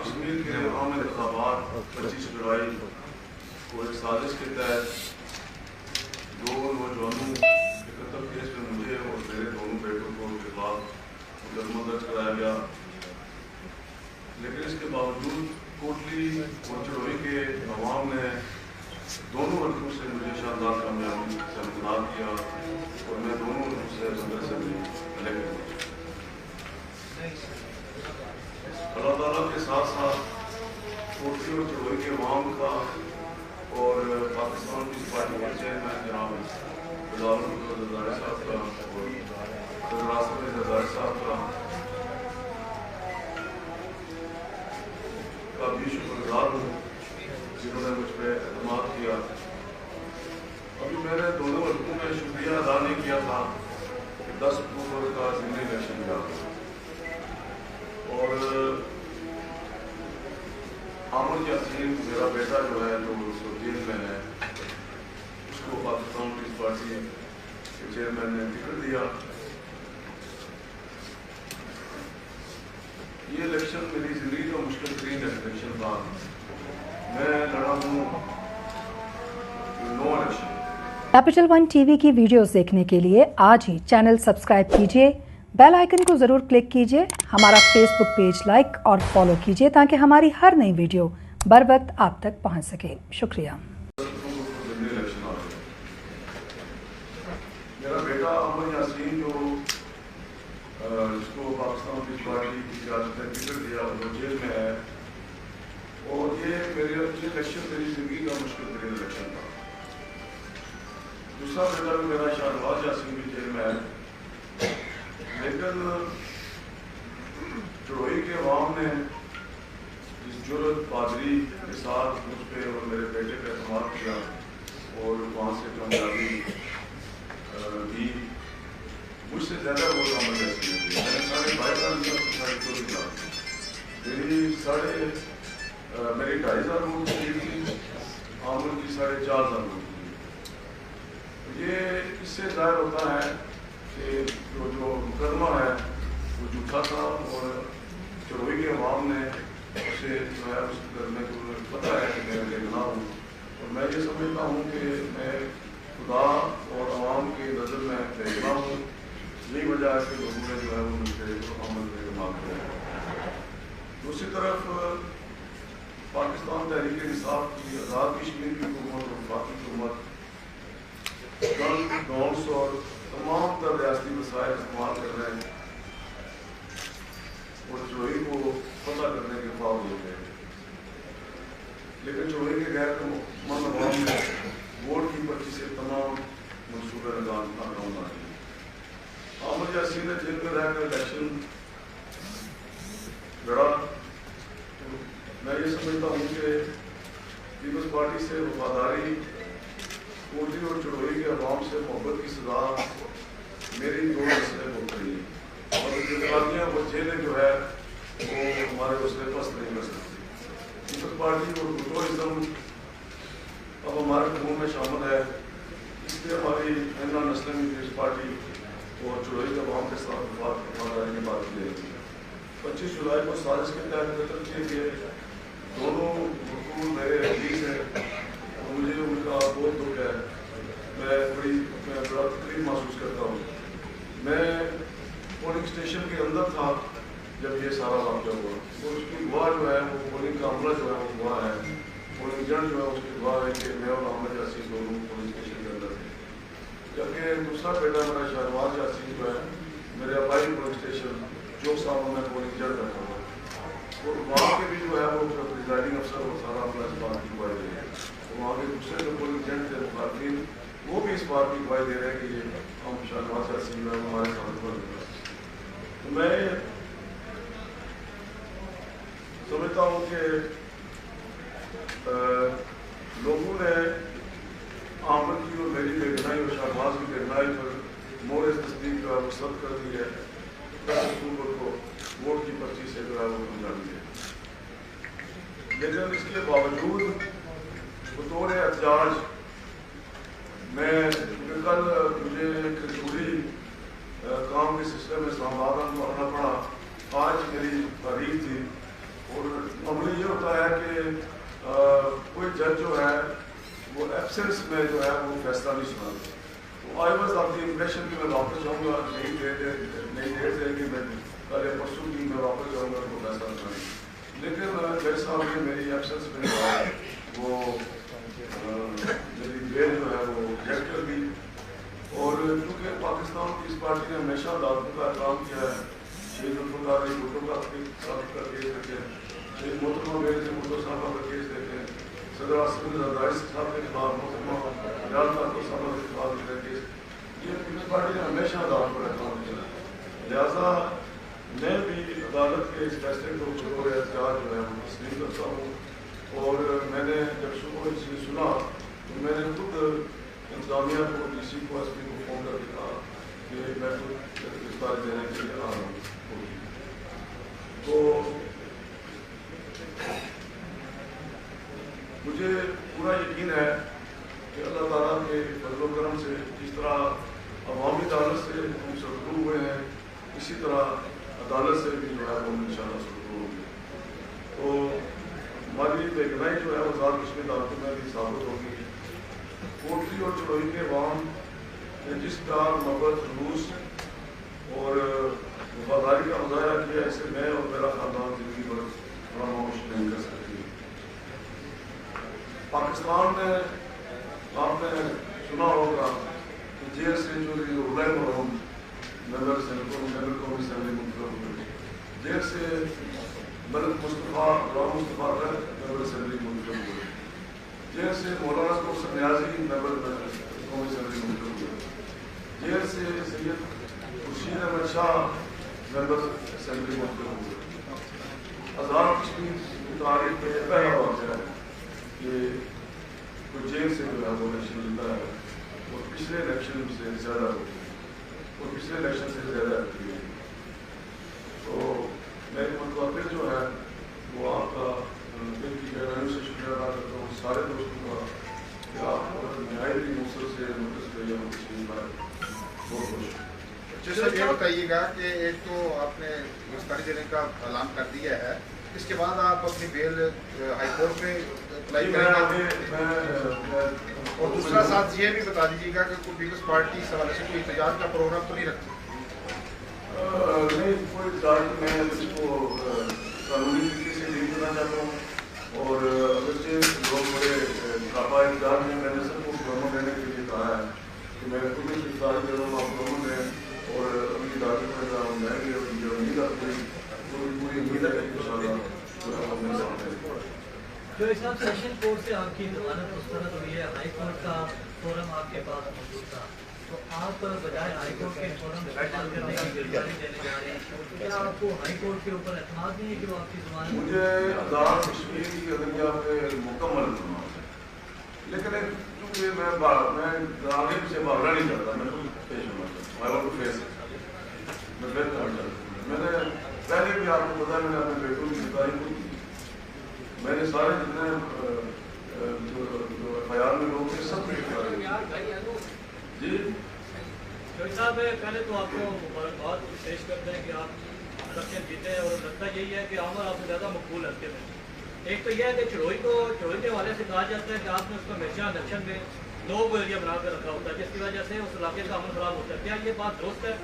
کشمیر کے عام انتخابات 25 جولائی کو ایک سازش کے تحت دو نوجوانوں کے قتل کیس میں مجھے اور میرے دونوں بیٹوں کو ان کے خلاف مقدمہ درج کرایا گیا، لیکن اس کے باوجود کوٹلی اور چڑوئی کے عوام نے دونوں حلقوں سے مجھے شاندار کامیابی سے امتناع کیا اور میں دونوں حلقوں سے صدر اسمبلی الیکٹ ہوا۔ اللہ تعالیٰ کے ساتھ ساتھ کوٹلی اور چڑوئی کے عوام کا اور پاکستان پیپلز پارٹی کے چیئرمین جناب بلاول زرداری صاحب کا اور صدر اعظم زرداری صاحب کا بھی شکر گزار ہوں جنہوں نے مجھ پہ اعتماد کیا۔ ابھی میں نے دونوں حلقوں میں شکریہ ادا نہیں کیا تھا کہ 10 اکتوبر کا ضمنی الیکشن ہوا اور عامر یاسین میرا بیٹا جو ہے جو جیل میں ہے اس کو پاکستان پیپلز پارٹی کے چیئرمین نے ٹکٹ دیا۔ یہ الیکشن میری زندگی کا مشکل ترین الیکشن تھا۔ میں لڑا ہوں نو election. Capital one T V کی ویڈیوز دیکھنے کے لیے آج ہی چینل سبسکرائب کیجیے، بیل آئیکن کو ضرور کلک کیجیے، ہمارا فیس بک پیج لائک اور فالو کیجیے تاکہ ہماری ہر نئی ویڈیو بر وقت آپ تک پہنچ سکے۔ شکریہ۔ میرا بیٹا عامر یاسین جو جس کو پاکستان پیپلز پارٹی کی قیادت نے ٹکٹ دیا وہ جیل میں ہے اور یہ الیکشن میری زندگی کا مشکل ترین الیکشن تھا۔ دوسرا بیٹا بھی میرا شاہنواز یاسین بھی جیل میں ہے، لیکن چڑوئی کے عوام نے جس جرت پادری کے ساتھ مجھ پہ اور میرے بیٹے پہ اعتماد کیا اور وہاں سے کامیابی دی، مجھ سے زیادہ وہ عامر یاسین نے دی۔ میں نے 22.5 سال چوری کا میری 2,500 ووٹ کی تھی، عامر کی 4,500 ووٹ کی۔ یہ اس سے ظاہر ہوتا ہے کہ جو مقدمہ ہے وہ جھوٹا تھا اور چڑوئی کے عوام نے اسے جو ہے اس کرنے کو پتہ ہے کہ میں بے گناہ ہوں اور میں یہ سمجھتا ہوں کہ میں خدا اور عوام کی نظر میں بے گناہ ہوں۔ یہی وجہ ہے کہ لوگوں نے جو ہے وہ مجھے عمل میں اعتماد کیا۔ دوسری طرف پاکستان تحریک انصاف کی آزاد کشمیر کی حکومت اور وفاقی حکومت گنس اور تمام تر ریاستی وسائل استعمال کر رہے ہیں اور چڑوئی کو فتح کرنے کے خواب ہوتے ہیں، لیکن چڑوئی کے غیر من عوام نے ووٹ کی پرچی سے تمام منصوبے ناکام بنا دیے۔ عامر یاسین نے جیل میں رہ کر الیکشن لڑا۔ میں یہ سمجھتا ہوں کہ پیپلز پارٹی سے وفاداری، کوٹلی اور چڑوئی کے عوام سے محبت کی سزا میری 2 مسئلے کو کری اور انتخابیاں وہ جیلیں جو ہے وہ ہمارے حوصلے پست نہیں کر سکتی۔ پیپلز پارٹی اور گروہزم اب ہمارے خون میں شامل ہے، اس لیے ہماری نسلیں پیپلز پارٹی اور چڑوئی کے عوام کے ساتھ وفاداری کی بات کی جائے گی۔ 25 جولائی کو سازش کے تحت قتل کیے گئے دونوں حکومت میرے عزیز ہیں اور مجھے ان کا بہت دکھ ہے۔ میں بڑا تکلیف محسوس کرتا ہوں۔ میں پولنگ اسٹیشن کے اندر تھا جب یہ سارا واقعہ ہوا اور اس کی گواہ جو ہے وہ پولنگ کا عملہ جو ہے وہ گواہ ہے، پولنگ ایجنٹ جو ہے اس کی گواہ ہے کہ میں اور عامر یاسین دونوں پولنگ اسٹیشن کے اندر تھے، جبکہ دوسرا بیٹا میرا شاہنواز یاسین جو ہے میرے آبائی پولنگ اسٹیشن چوک صاحب میں پولنگ ایجنٹ رکھا ہوا اور وہاں کے بھی جو ہے وہ پریزائڈنگ افسر اور سارا اپنا اس بات کی گواہی دے رہے ہیں۔ وہاں کے دوسرے جو پولنگ ایجنٹ تھے مخالفین وہ بھی اس بات کی گواہی دے رہے ہیں کہ یہ ہم شاہنواز یاسین جو ہے ہمارے ساتھ ہوا۔ تو میں समझता हूँ कि लोगों ने आमद की और मेरी बेगनाई और शहबाज की बेगनाई पर मोर तस्दीक का रुखसत कर दी है। 10 अक्टूबर को वोट की पर्ची से जो है वो समझा दी है। लेकिन इसके बावजूद बतौर एहतजाज मैं कल मुझे एक जरूरी काम के सिलसिले में इस्लामाबाद आना पड़ा। आज मेरी तारीख थी और मामूली ये होता है कि कोई जज जो है वो एब्सेंस में जो है वो फैसला नहीं सुनाते। तो I was of the impression कि मैं वापस जाऊँगा, नहीं डेट है कि मैं कल या परसों की मैं वापस जाऊँगा तो फैसला सुनाएंगे। लेकिन जज साहब ने मेरी एब्सेंस में जो है वो मेरी बेल जो है वो रिजेक्ट कर दी। और क्योंकि पाकिस्तान की इस पार्टी ने हमेशा अदालतों का काम किया है, शेख भुट्टो का केस देखे, शेख मोहतरमा बेल से भुट्टो साहब का केस देखे, सदर आसिफ जरदारी साहब के खिलाफ मोहतरमा याद साहब के खिलाफ केस, ये पीपल्स पार्टी ने हमेशा अदालत पर काम किया है। लिहाजा मैं भी अदालत के इस फैसले को बतौर एहतजाज जो है वो तस्लीम करता हूँ। और मैंने जब सुबह इसे सुना तो मैंने खुद इंतजामिया को, DC को, SP को फ़ोन करके कहा कि मैं खुद गिरफ्तारी देने के लिए आ रहा हूँ। तो मुझे पूरा यकीन है कि अल्लाह ताला के फजल करम से जिस तरह अवामी अदालत से हम सरगर्म हुए हैं, इसी तरह अदालत से भी जो है वो इंशाअल्लाह सरगर्म होंगे। तो हमारी बेगनाई जो है वो ज़ात कश्मीर अदालतों में भी साबित होगी। कोटली और चड़ोई के अवाम ने जिस प्यार, मोहब्बत, खलूस और वफादारी का मुजाहरा किया, इसे मैं और मेरा खानदान जिंदगी भर फरामोश नहीं कर सकती। पाकिस्तान में आपने सुना होगा कि जेल से जो मरहूम नगर कौमी असम्बली मुंतखब हुए, जेल से मलिक मुस्तफ़ा नगर असम्बली मुंतखब हुए, जेल से मौलाना कौसर न्याजी नगर कौमी असम्बली मुंतखब हुए, जेल से सैयद खुर्शीद अहमद शाह नगर असम्बली मुंतखब हुए। आज़ाद कश्मीर की तारीख में पहला वाक़या है कि कोई जेल से जो है वो इलेक्शन जीता है और पिछले इलेक्शन से ज़्यादा और पिछले इलेक्शन से ज़्यादा एक्टिव है। तो मेरे मुतवक्किल जो है वो आपका दिल की गहराइयों से शुक्रिया अदा करता हूँ सारे दोस्तों का कि आप नहायत मुसर से नोटिस किया बहुत खुश। अच्छा सर, ये बताइएगा कि एक तो आपने गिरफ्तारी देने का ऐलान कर दिया है, इसके बाद आप अपनी बेल हाईकोर्ट में अप्लाई करेंगे, और दूसरा साथ ये भी बता दीजिएगा कि कोई पीपल्स पार्टी इस हवाले से कोई एहतजाज का प्रोग्राम तो नहीं रखती? नहीं, कोई एहतजाज मैं इसको कानूनी तरीके से डील करना चाहता हूँ। और अगरचे लोग बड़े काबा एहतजाज में मैंने सबको प्रोमो देने के लिए कहा है कि मैं खुद ही गिरफ्तारी दे रहा हूँ, आप प्रोमो दें और अभी अदालत में जाएंगे और मुझे उम्मीद है पूरी उम्मीद है कि इंशाअल्लाह जो हिसाब सेशन कोर्ट से आपकी जमानत मुस्तरद हुई है, हाई कोर्ट का फोरम आपके पास मौजूद था, तो आप बजाय हाई कोर्ट के फोरम इस्तेमाल करने की गिरफ्तारी देने जा रहे हैं, क्या आपको हाई कोर्ट के ऊपर एतमाद नहीं है कि वो आपकी जमानत? मुझे आज़ाद कश्मीर की अदलिया पे मुकम्मल एतमाद है, लेकिन क्योंकि मैं आगे पीछे भागना नहीं चाहता, मैं पेश होना चाहता हूँ, मैं बेहतर होना चाहता हूँ। मैंने पहले भी आपको बताया, मैंने अपने बेटों की गिरफ्तारी की, मैंने सारे जितने जो ख्याल में लोग थे सब गिरफ्तारी जी। साहब पहले तो आपको मुबारकबाद पेश करते हैं कि आप इलेक्शन जीते हैं, और लगता यही है कि आमर आपसे ज़्यादा मकबूल हल्के में। एक तो यह है कि चढ़ोई के हवाले से कहा जाता है कि आपने उसको हमेशा इलेक्शन में 2 एरिया बना कर रखा होता है, जिसकी वजह से उस इलाके का अमन खराब होता है, क्या ये बात दुरुस्त है?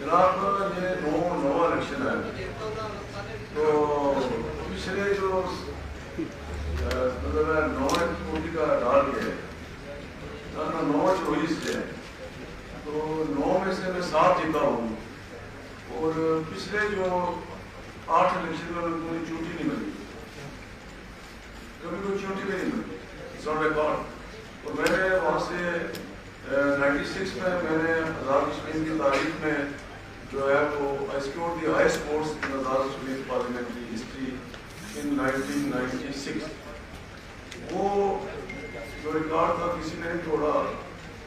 जनाब, ये नौ इलेक्शन है, तो पिछले जो मतलब 9 कोटी का डाल के 9 चोरी से है, तो 9 में से मैं 7 जीता हूँ, और पिछले जो 8 इलेक्शन में कोई चोटी नहीं मिली, कभी कोई चोटी नहीं मिली, इट्स नॉट रिकॉर्ड। और मैंने वहाँ से 96 में मैंने आज़ाद कश्मीर की तारीख में जो है वो I scored the highest votes in Azad Kashmir parliamentary 1996 वो जो रिकॉर्ड था किसी ने नहीं तोड़ा।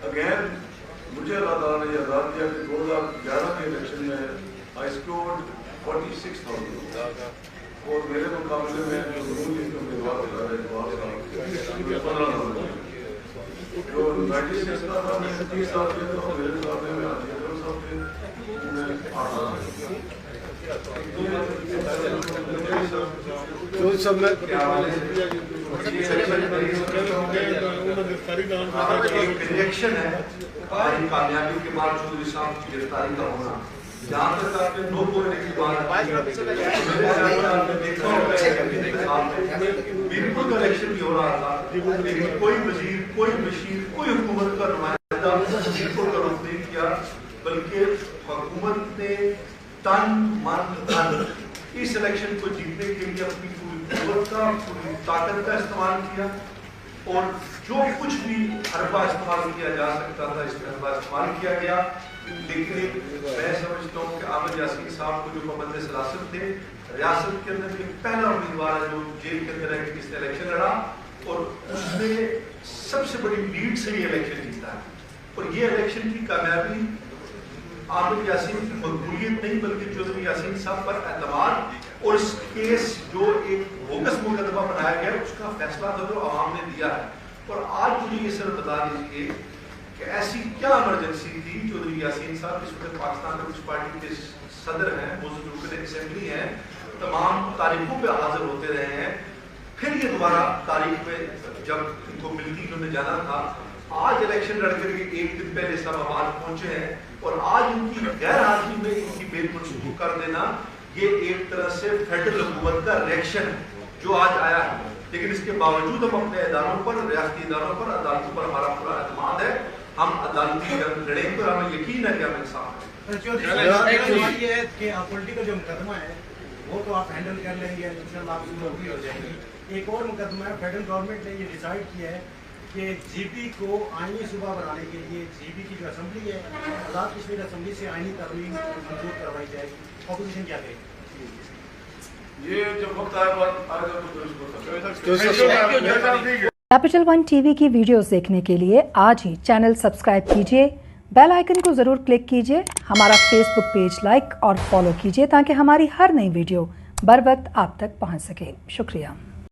अगेन मुझे अल्लाह ताला ने आज़ाद किया कि 2011 के इलेक्शन में आई स्कोर्ड 46,000 और मेरे मुकाबले में जो नून लीग के उम्मीदवार होता है जवाब साहब 15,000 जो 96 का था मैं 30 साल के था और मेरे मुकाबले में अजहर साहब थे उन्हें 8,000 जो सब में रिएक्शन है हमारी कामयाबी के बाद चौधरी साहब की गिरफ्तारी का होना। जहाँ तक आपने नो बोलने की बात बिल्कुल इलेक्शन भी हो रहा था, लेकिन कोई वजीर, कोई बशीर, कोई हुकूमत का नुमाइंदा बिल्कुल का रुख नहीं किया, बल्कि हुकूमत ने तन मन धन इस इलेक्शन को जीतने के लिए अपनी पूरी कुव्वत का, पूरी ताकत का इस्तेमाल किया और जो कुछ भी हरबा इस्तेमाल किया जा सकता था इस हरबा इस्तेमाल किया गया। लेकिन मैं समझता हूँ कि आमिर यासीन साहब को जो पाबंद सलासत थे, रियासत के अंदर ये पहला उम्मीदवार है जो जेल के अंदर है कि किसने इलेक्शन लड़ा और उसने सबसे बड़ी लीड से ये इलेक्शन जीता है। और ये इलेक्शन की कामयाबी आमिर यासीन की मकबूलियत नहीं बल्कि चौधरी यासीन साहब पर एतमाद और इस केस जो एक बोगस मुकदमा बनाया गया उसका फैसला था जो आवाम ने दिया है। और आज मुझे ये सर बता दीजिए कि ऐसी क्या इमरजेंसी थी चौधरी यासीन साहब इस वक्त पाकिस्तान पीपल्स पार्टी के सदर हैं, मौजूद रुकन असेंबली हैं, तमाम तारीखों पे हाजिर होते रहे हैं, फिर ये दोबारा तारीख में जब इनको मिलती उन्होंने जाना था, आज इलेक्शन लड़ करके एक दिन पहले इस्लामाबाद पहुंचे हैं और आज इनकी गैर हाजिरी में इनकी बेल मंसूख कर देना ये एक तरह से फेडरल हुकूमत का रिएक्शन है जो आज आया है। लेकिन इसके बावजूद हम अपने इदारों पर, रियासती इदारों पर, अदालतों पर हमारा पूरा एतमाद है, हम अदालती जंग लड़ेंगे और हमें यकीन है कि हम इंसाफ हैं। ये है कि पॉलिटिकल जो मुकदमा है वो तो आप हैंडल कर लेंगे, इंशाल्लाह आपकी नौकरी हो जाएगी। एक और मुकदमा है, फेडरल गवर्नमेंट ने ये डिसाइड किया है कि जीपी को आईनी सूबा बनाने के लिए जीपी की जो असेंबली है, आज़ाद कश्मीर असेंबली से आईनी तरमीम मंजूर करवाई जाएगी। ऑपोजिशन क्या कहेगी? ये जब वक्त आएगा तो कैपिटल वन टीवी की वीडियोस देखने के लिए आज ही चैनल सब्सक्राइब कीजिए, बेल आइकन को जरूर क्लिक कीजिए, हमारा फेसबुक पेज लाइक और फॉलो कीजिए ताकि हमारी हर नई वीडियो बर वक्त आप तक पहुंच सके। शुक्रिया।